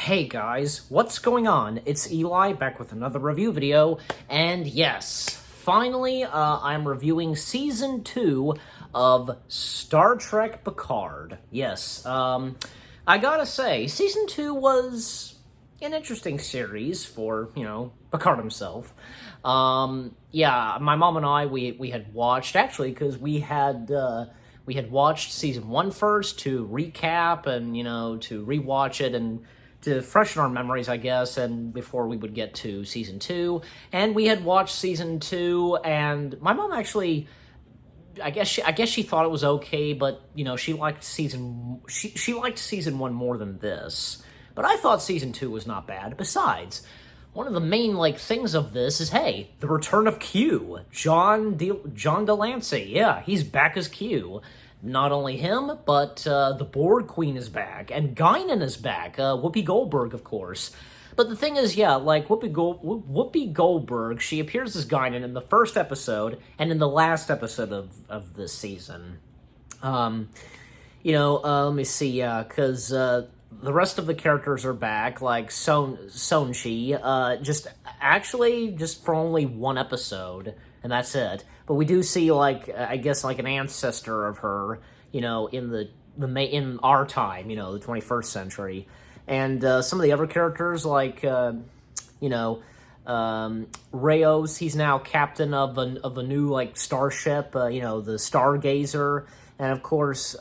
Hey guys, what's going on? It's Eli, back with another review video, and yes, finally, I'm reviewing Season 2 of Star Trek Picard. Yes, I gotta say, Season 2 was an interesting series for, Picard himself. Yeah, my mom and I, we had watched, actually, because we had watched Season 1 first to recap and, to rewatch it and to freshen our memories, I guess, and before we would get to Season 2. And we had watched Season 2, and my mom actually, I guess she thought it was okay, but, she liked Season 1 more than this. But I thought Season 2 was not bad. Besides, one of the main, things of this is, hey, the return of Q. John Delancey. Yeah, he's back as Q. Not only him, but the Borg Queen is back, and Guinan is back, Whoopi Goldberg, of course. But the thing is, yeah, Whoopi Goldberg, she appears as Guinan in the first episode, and in the last episode of this season. Let me see, yeah, because the rest of the characters are back, like Sonchi, just for only one episode, and that's it. But we do see, I guess, an ancestor of her, in our time, the 21st century. And some of the other characters, Rayos, he's now captain of a new, starship, the Stargazer. And, of course,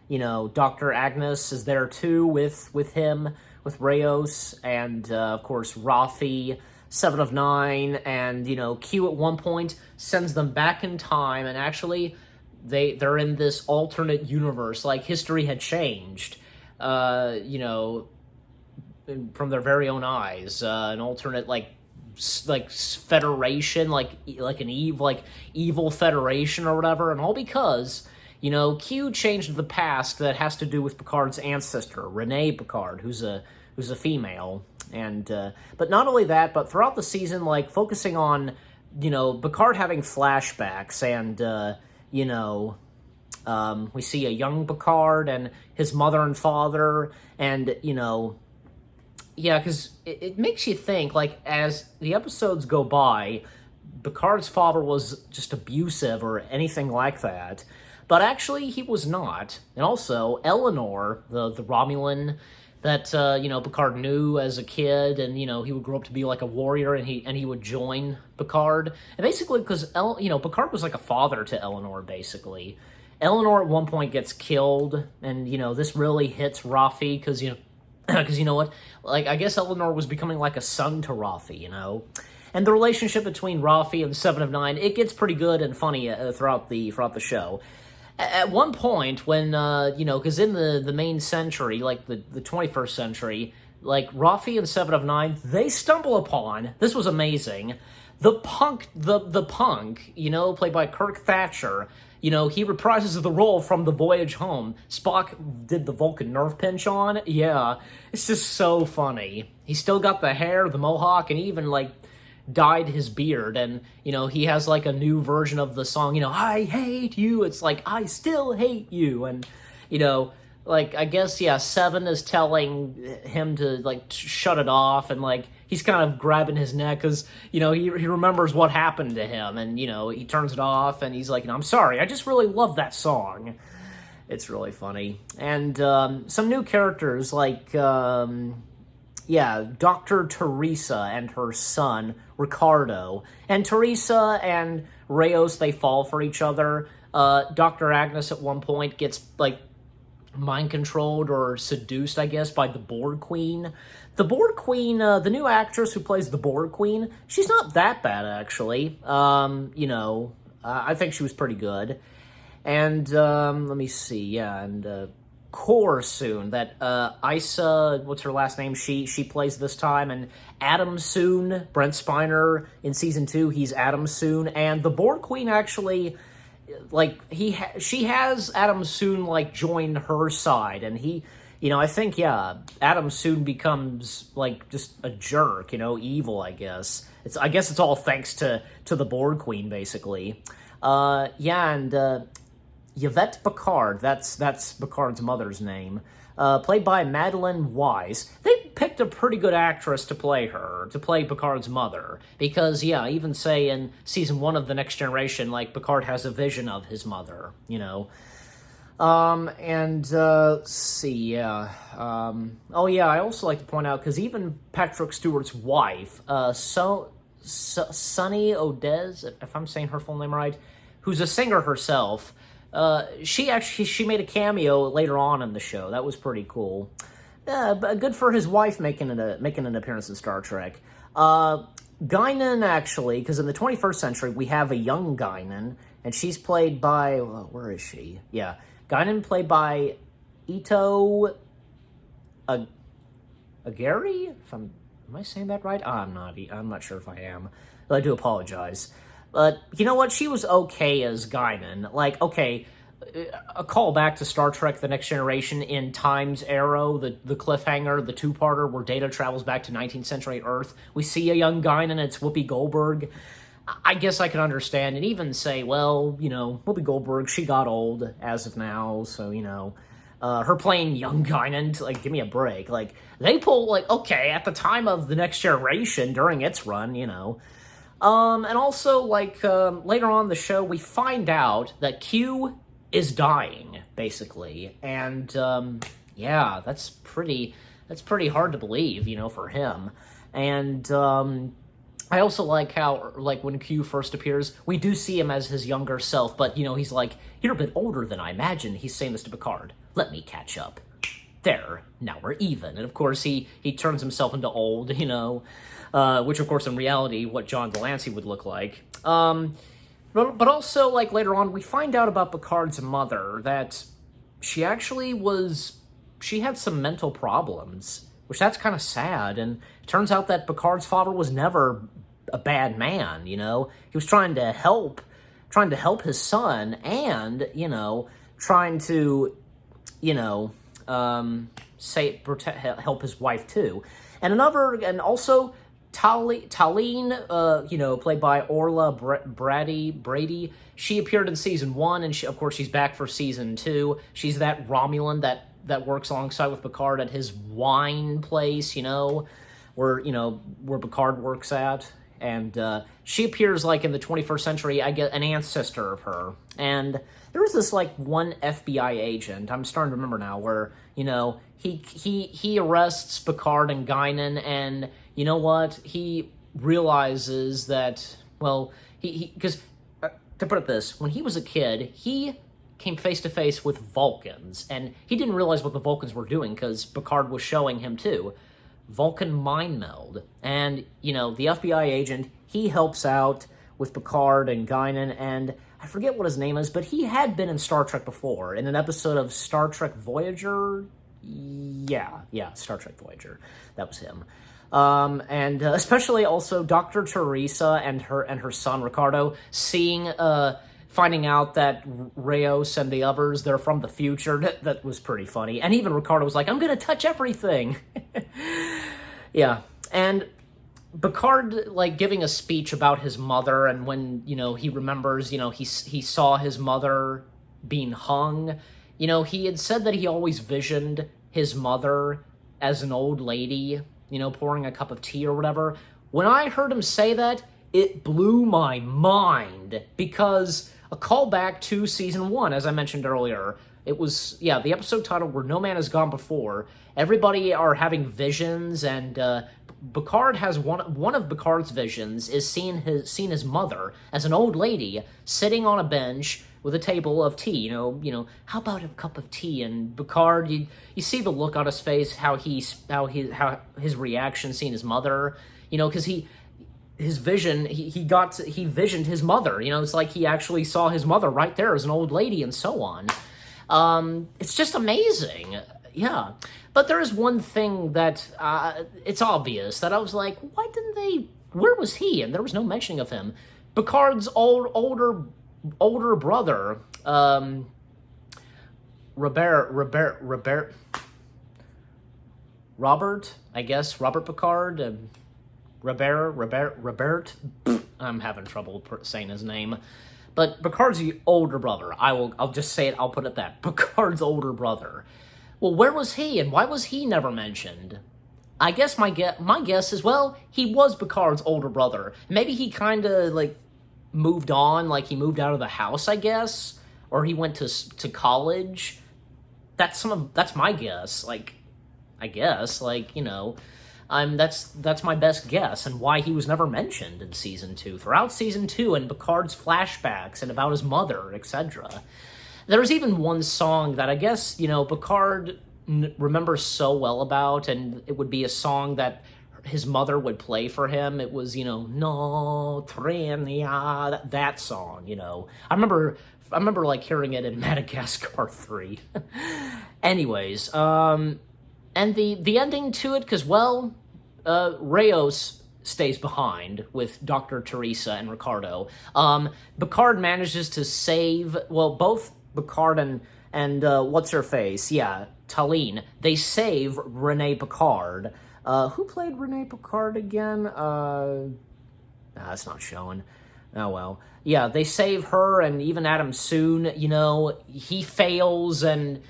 Dr. Agnes is there, too, with him, with Rayos. And, of course, Rafi, Seven of Nine, and, Q at one point sends them back in time, and actually, they're in this alternate universe, history had changed, from their very own eyes, an alternate, federation, an evil federation or whatever, and all because, Q changed the past that has to do with Picard's ancestor, Renee Picard, who's a female. And but not only that, but throughout the season, focusing on, Picard having flashbacks, and we see a young Picard and his mother and father, and yeah, because it makes you think, as the episodes go by, Picard's father was just abusive or anything like that, but actually he was not. And also Eleanor, the Romulan that, Picard knew as a kid, and, he would grow up to be, a warrior, and he would join Picard. And basically, because, Picard was, a father to Eleanor, basically. Eleanor at one point gets killed, and, this really hits Rafi, because, because, what? I guess Eleanor was becoming, a son to Rafi, And the relationship between Rafi and Seven of Nine, it gets pretty good and funny throughout the show. At one point, when, because in the main century, the 21st century, Rafi and Seven of Nine, they stumble upon, this was amazing, the punk, played by Kirk Thatcher, he reprises the role from The Voyage Home. Spock did the Vulcan nerve pinch on, yeah, it's just so funny. He's still got the hair, the mohawk, and even, dyed his beard, and, he has, a new version of the song, I hate you, it's I still hate you, and, I guess, yeah, Seven is telling him to, shut it off, and, he's kind of grabbing his neck, because, he remembers what happened to him, and, he turns it off, and he's I'm sorry, I just really love that song. It's really funny. And, some new characters, Dr. Teresa and her son, Ricardo. And Teresa and Rayos, they fall for each other. Dr. Agnes at one point gets, mind-controlled or seduced, I guess, by the Borg Queen. The Borg Queen, the new actress who plays the Borg Queen, she's not that bad, actually. I think she was pretty good. And, let me see, yeah, and, Core soon, that Isa, what's her last name, she plays this time, and Adam Soon, Brent Spiner in Season 2, he's Adam Soon, and the Borg Queen actually, she has Adam Soon, join her side, and he, I think, yeah, Adam Soon becomes, just a jerk, evil, I guess. I guess it's all thanks to the Borg Queen, basically. Yeah, and, Yvette Picard, that's Picard's mother's name. played by Madeline Wise. They picked a pretty good actress to play her, to play Picard's mother, because, yeah, even say in season 1 of The Next Generation, like, Picard has a vision of his mother, you know. Let's see, yeah. Oh, yeah, I also like to point out, because even Patrick Stewart's wife, Sunny Odez, if I'm saying her full name right, who's a singer herself, she made a cameo later on in the show. That was pretty cool. But good for his wife making an appearance in Star Trek. Guinan, actually, because in the 21st century, we have a young Guinan, and she's played by, where is she? Yeah, Guinan played by Ito Agari? Am I saying that right? I'm not sure if I am. But I do apologize. But, you know what? She was okay as Guinan. Like, okay, a call back to Star Trek The Next Generation in Time's Arrow, the cliffhanger, the two-parter where Data travels back to 19th century Earth. We see a young Guinan, it's Whoopi Goldberg. I guess I can understand and even say, well, you know, Whoopi Goldberg, she got old as of now, so, you know, her playing young Guinan, like, give me a break. Like, they pull, like, okay, at the time of The Next Generation, during its run, you know. And also, like, later on in the show, we find out that Q is dying, basically. And, yeah, that's pretty hard to believe, you know, for him. And, I also like how, like, when Q first appears, we do see him as his younger self, but, you know, he's like, you're a bit older than I imagined. He's saying this to Picard. Let me catch up. There, now we're even. And, of course, he turns himself into old, you know, which, of course, in reality, what John Delancey would look like. But also, like, later on, we find out about Picard's mother, that she actually she had some mental problems, which that's kind of sad, and it turns out that Picard's father was never a bad man, you know? He was trying to help his son, and, you know, trying to, you know, help his wife, too. And also, Taleen, you know, played by Orla Brady, she appeared in season 1, and of course she's back for season 2. She's that Romulan that works alongside with Picard at his wine place, you know, where Picard works at. And she appears, like, in the 21st century, I get an ancestor of her. And there was this, like, one FBI agent, I'm starting to remember now, where, you know, he arrests Picard and Guinan, and you know what? He realizes that, well, because, to put it this, when he was a kid, he came face-to-face with Vulcans, and he didn't realize what the Vulcans were doing, because Picard was showing him, too. Vulcan mind meld. And, you know, the FBI agent, he helps out with Picard and Guinan, and I forget what his name is, but he had been in Star Trek before, in an episode of Star Trek Voyager. Yeah, Star Trek Voyager. That was him. And especially also Dr. Teresa and her son Ricardo finding out that Reyes and the others, they're from the future. That was pretty funny. And even Ricardo was like, I'm gonna touch everything. Yeah. And Picard, like, giving a speech about his mother, and when, you know, he remembers, you know, he saw his mother being hung, you know, he had said that he always visioned his mother as an old lady, you know, pouring a cup of tea or whatever. When I heard him say that, it blew my mind, because a callback to season 1, as I mentioned earlier, it was, yeah, the episode title Where No Man Has Gone Before. Everybody are having visions, and Picard has one of Picard's visions is seeing his mother as an old lady sitting on a bench with a table of tea. You know, how about a cup of tea? And Picard, you see the look on his face, how his reaction seeing his mother. You know, because his vision, he visioned his mother. You know, it's like he actually saw his mother right there as an old lady, and so on. It's just amazing. Yeah. But there is one thing that, it's obvious, that I was like, where was he? And there was no mentioning of him. Picard's older brother, Robert, I guess, Robert Picard, Robert, I'm having trouble saying his name. But Picard's the older brother. I'll just say it, I'll put it that. Picard's older brother Well, where was he, and why was he never mentioned? I guess my guess is, well, he was Picard's older brother. Maybe he kind of like moved on, like he moved out of the house, I guess, or he went to college. That's my guess. Like, I guess, like, that's my best guess, and why he was never mentioned in season 2. Throughout season 2, and Picard's flashbacks and about his mother, etc. There's even one song that I guess, Picard remembers so well about, and it would be a song that his mother would play for him. It was, No Trenia, that song, I remember like hearing it in Madagascar 3. Anyways, and the ending to it, because, well, Rayos stays behind with Dr. Teresa and Ricardo. Picard manages to save, well, both Picard and what's-her-face, yeah, Taleen, they save Renee Picard. Who played Renee Picard again? That's not showing. Oh, well. Yeah, they save her, and even Adam Soon, he fails, and,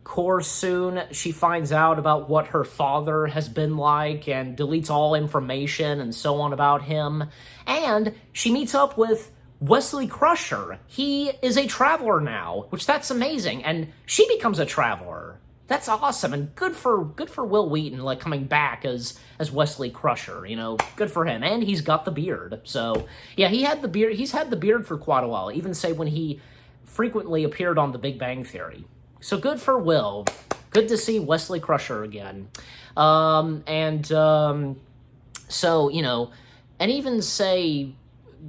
Core soon, she finds out about what her father has been like and deletes all information and so on about him. And she meets up with Wesley Crusher. He is a traveler now, which that's amazing. And she becomes a traveler. That's awesome, and good for Will Wheaton, like, coming back as Wesley Crusher, good for him. And he's got the beard. So, yeah, he's had the beard for quite a while, even say when he frequently appeared on The Big Bang Theory. So good for Will. Good to see Wesley Crusher again. So, and even say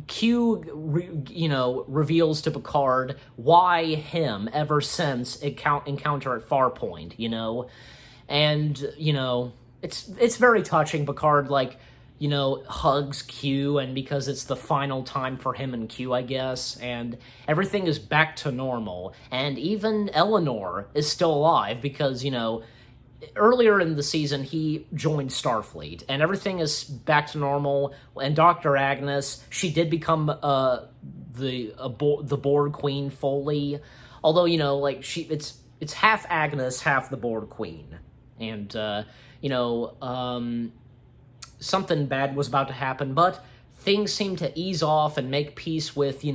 Q, reveals to Picard why him ever since encounter at Farpoint, and, it's very touching. Picard, like, hugs Q, and because it's the final time for him and Q, I guess, and everything is back to normal, and even Eleanor is still alive because, earlier in the season, he joined Starfleet, and everything is back to normal, and Dr. Agnes, she did become the Borg Queen fully, although, it's half Agnes, half the Borg Queen, and, something bad was about to happen, but things seemed to ease off and make peace with,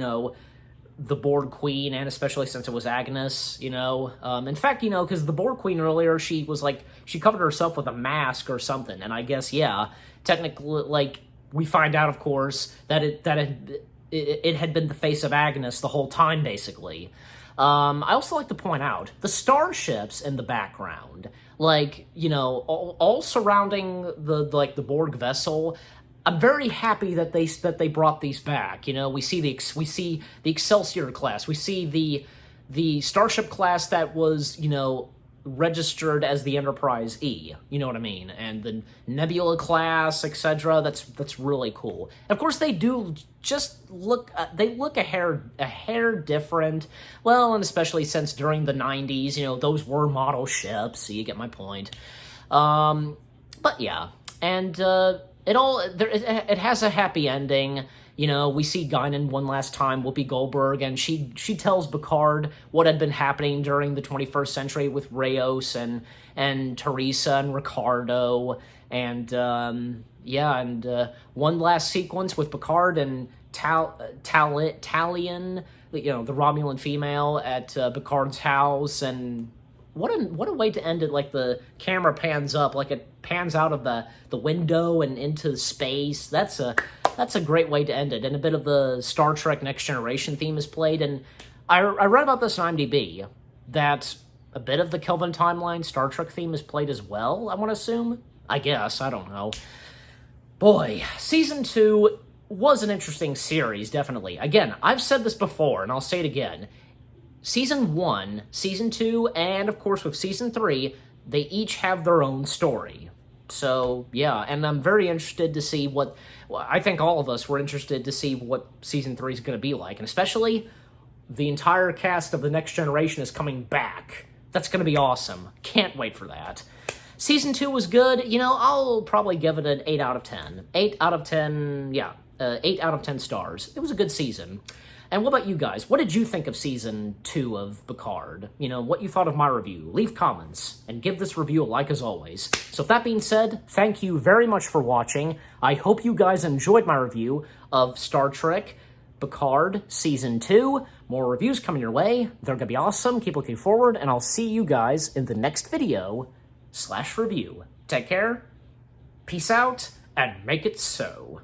the Borg Queen, and especially since it was Agnes, in fact, because the Borg Queen earlier, she was like, she covered herself with a mask or something, and I guess, yeah, technically, like, we find out, of course, that it had been the face of Agnes the whole time, basically. I also like to point out the starships in the background, like, all surrounding the Borg vessel. I'm very happy that they brought these back. We see the Excelsior class. We see the starship class that was, registered as the Enterprise E. You know what I mean? And the Nebula class, etc. That's really cool. And of course, they do just look. They look a hair different. Well, and especially since during the 90s, those were model ships. So you get my point. But yeah, and it has a happy ending. We see Guinan one last time, Whoopi Goldberg, and she tells Picard what had been happening during the 21st century with Rayos and Teresa and Ricardo, and one last sequence with Picard and Talian, the Romulan female at Picard's house, and what a way to end it. Like, the camera pans up, like it pans out of the window and into space. That's a great way to end it. And a bit of the Star Trek Next Generation theme is played. And I read about this on IMDb, that a bit of the Kelvin Timeline Star Trek theme is played as well, I want to assume. I guess, I don't know. Boy, Season 2 was an interesting series, definitely. Again, I've said this before, and I'll say it again. Season 1, Season 2, and of course with Season 3, they each have their own story. So, yeah, and I'm very interested to see I think all of us were interested to see what Season 3 is going to be like, and especially the entire cast of The Next Generation is coming back. That's going to be awesome. Can't wait for that. Season 2 was good. I'll probably give it an 8 out of 10. 8 out of 10, yeah, 8 out of 10 stars. It was a good season. And what about you guys? What did you think of Season 2 of Picard? You know, what you thought of my review? Leave comments, and give this review a like as always. So with that being said, thank you very much for watching. I hope you guys enjoyed my review of Star Trek Picard Season 2. More reviews coming your way. They're gonna be awesome. Keep looking forward, and I'll see you guys in the next video/review. Take care, peace out, and make it so.